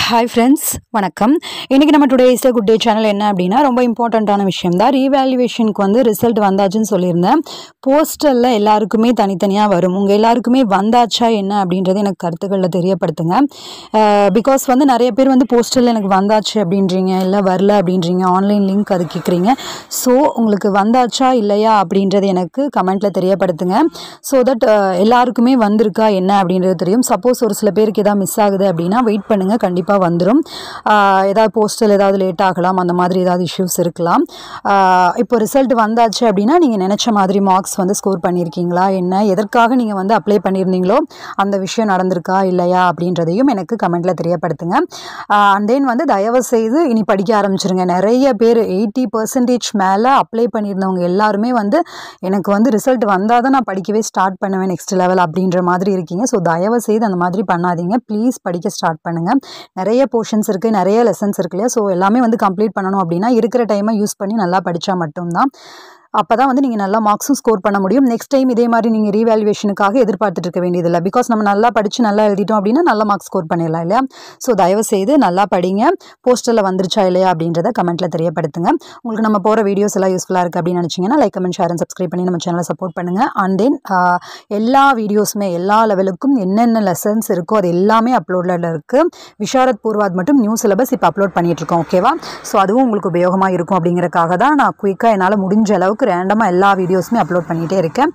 Hi friends, வணக்கம். இன்றைக்கி நம்ம today is good day channel என்ன அப்படின்னா, ரொம்ப இம்பார்ட்டண்ட்டான விஷயம் தான். ரீவேல்யூவேஷனுக்கு வந்து ரிசல்ட் வந்தாச்சுன்னு சொல்லியிருந்தேன். போஸ்டரில் எல்லாருக்குமே தனித்தனியாக வரும். உங்கள் எல்லாருக்குமே வந்தாச்சா என்ன அப்படின்றது எனக்கு கருத்துக்களில் தெரியப்படுத்துங்க. பிகாஸ் வந்து நிறைய பேர் வந்து போஸ்டரில் எனக்கு வந்தாச்சு அப்படின்றீங்க, இல்லை வரல அப்படின்றீங்க, ஆன்லைன் லிங்க் அது கேட்குறீங்க. ஸோ உங்களுக்கு வந்தாச்சா இல்லையா அப்படின்றது எனக்கு கமெண்ட்டில் தெரியப்படுத்துங்க. ஸோ தட் எல்லாருக்குமே வந்திருக்கா என்ன அப்படின்றது தெரியும். சப்போஸ் ஒரு சில பேருக்கு எதாவது மிஸ் ஆகுது அப்படின்னா வெயிட் பண்ணுங்கள், கண்டிப்பாக வந்துடும். ஏதாவது போஸ்டல் ஏதாவது லேட் ஆகலாம், அந்த மாதிரி ஏதாவது இஷ்யூஸ் இருக்கலாம். இப்போ ரிசல்ட் வந்தாச்சு அப்படின்னா நீங்கள் நினச்ச மாதிரி மார்க்ஸ் வந்து ஸ்கோர் பண்ணியிருக்கீங்களா என்ன, எதற்காக நீங்கள் வந்து அப்ளை பண்ணியிருந்தீங்களோ அந்த விஷயம் நடந்திருக்கா இல்லையா அப்படின்றதையும் எனக்கு கமெண்ட்டில் தெரியப்படுத்துங்க. அண்ட் தென் வந்து தயவு செய்து இனி படிக்க ஆரம்பிச்சிருங்க. நிறைய பேர் 80% மேலே அப்ளை பண்ணியிருந்தவங்க எல்லாருமே வந்து எனக்கு வந்து ரிசல்ட் வந்தால் தான் நான் படிக்கவே ஸ்டார்ட் பண்ணுவேன் நெக்ஸ்ட் லெவல் அப்படின்ற மாதிரி இருக்கீங்க. ஸோ தயவு செய்து அந்த மாதிரி பண்ணாதீங்க. ப்ளீஸ் படிக்க ஸ்டார்ட் பண்ணுங்கள். நிறைய போர்ஷன்ஸ் இருக்குது, நிறைய லெசன்ஸ் இருக்கு இல்லையா. ஸோ எல்லாமே வந்து கம்ப்ளீட் பண்ணணும் அப்படின்னா இருக்கிற டைமை யூஸ் பண்ணி நல்லா படித்தா மட்டும்தான். அப்போ தான் வந்து நீங்கள் நல்லா மார்க்ஸும் ஸ்கோர் பண்ண முடியும். நெக்ஸ்ட் டைம் இதே மாதிரி நீங்கள் ரீவேல்யூவேஷனுக்காக எதிர்பார்த்துட்டு இருக்க வேண்டியதில்லை. பிகாஸ் நம்ம நல்லா படித்து நல்லா எழுதிட்டோம் அப்படின்னா நல்ல மார்க்ஸ் ஸ்கோர் பண்ணிடலாம் இல்லையா. ஸோ தயவு செய்து நல்லா படிங்க. போஸ்டரில் வந்துருச்சா இல்லையா அப்படின்றத கமெண்ட்டில் தெரியப்படுத்துங்க. உங்களுக்கு நம்ம போகிற வீடியோஸ் எல்லாம் யூஸ்ஃபுல்லாக இருக்குது அப்படின்னு நினச்சிங்கன்னா like, comment, share and subscribe பண்ணி நம்ம சேனலை சப்போர்ட் பண்ணுங்கள். அண்ட் தென் எல்லா வீடியோஸுமே எல்லா லெவலுக்கும் என்னென்ன லெசன்ஸ் இருக்கோ அது எல்லாமே அப்லோடில் இருக்குது. விஷாரத் பூர்வாத் மட்டும் நியூ சிலபஸ் இப்போ அப்லோட் பண்ணிகிட்ருக்கோம், ஓகேவா. ஸோ அதுவும் உங்களுக்கு உபயோகமாக இருக்கும் அப்படிங்கிறக்காக தான் நான் குயிக்காக என்னால் முடிஞ்ச அளவுக்கு ரேண்டமாக எல்லா வீடியோஸுமே அப்லோட் பண்ணிகிட்டே இருக்கேன்.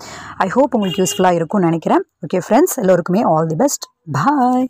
ஐ ஹோப் உங்களுக்கு யூஸ்ஃபுல்லாக இருக்கும்னு நினைக்கிறேன். ஓகே ஃப்ரெண்ட்ஸ், எல்லோருக்குமே ஆல் தி பெஸ்ட். பாய்.